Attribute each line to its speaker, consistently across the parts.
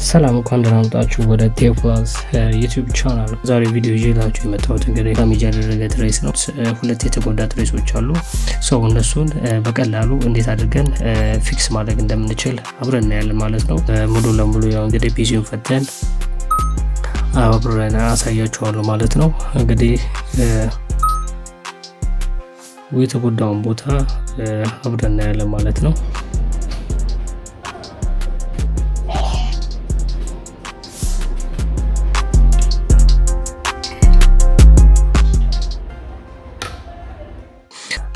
Speaker 1: ሰላም እንኳን ደህና መጣችሁ ወደ ቴፕላስ ዩቲዩብ ቻናል። ዛሬ ቪዲዮ ይዤላችሁ የመጣሁት እንግዲህ ዳሜጅ ያደረገ ትሬስ ነው። ሁለት የተጎዳ ትሬሶች አሉ። ሰው እነሱን በቀላሉ እንዴት አድርገን ፊክስ ማድረግ እንደምንችል አብረን እናያለን ማለት ነው። ሙሉ ለሙሉ ያው እንግዲህ ፒሲውን ፈተን አብረን አሳያችኋለሁ ማለት ነው። እንግዲህ የተጎዳውን ቦታ አብረን እናያለን ማለት ነው።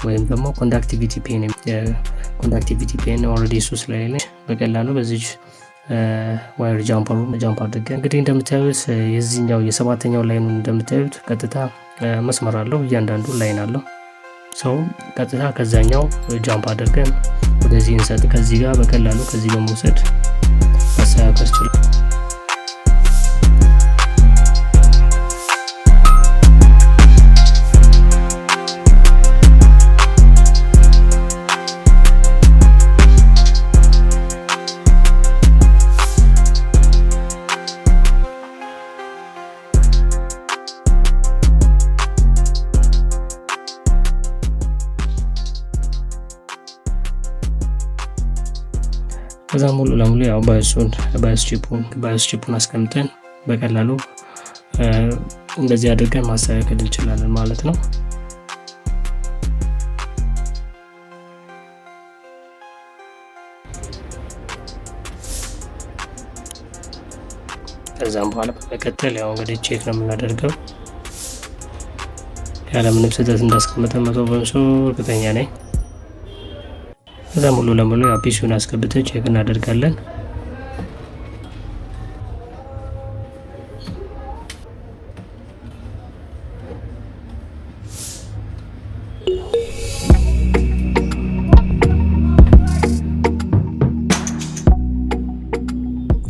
Speaker 1: ወይም ደግሞ ኮንዳክቲቪቲ ፔን ኦልሬዲ እሱ ስለሌለ በቀላሉ በዚህ ዋየር ጃምፕ አድርገን እንግዲህ እንደምታዩት የዚህኛው የሰባተኛው ላይን እንደምታዩት ቀጥታ መስመር አለው። እያንዳንዱ ላይን አለው። ሰው ቀጥታ ከዛኛው ጃምፕ አድርገን ወደዚህ እንሰጥ። ከዚህ ጋር በቀላሉ ከዚህ በመውሰድ ማስተካከል ይችላል። ከዛ ሙሉ ለሙሉ ያው ባዮስ ቺፑን አስቀምጠን በቀላሉ እንደዚህ አድርገን ማስተካከል እንችላለን ማለት ነው። ከዛም በኋላ በመቀጠል ያው እንግዲህ ቼክ ነው የምናደርገው። ያለምንም ስህተት እንዳስቀመጠ 100% እርግጠኛ ነኝ። ከዛ ሙሉ ለሙሉ ያው ፒሲውን አስገብተን ቼክ እናደርጋለን።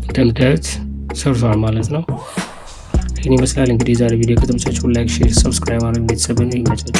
Speaker 1: እንደምታዩት ሰርቷል ማለት ነው። ይህን ይመስላል እንግዲህ ዛሬ ቪዲዮ ከተመቻችሁ ላይክ፣ ሼር፣ ሰብስክራይብ ማድረግ ቤተሰብን ይመቻችሁ።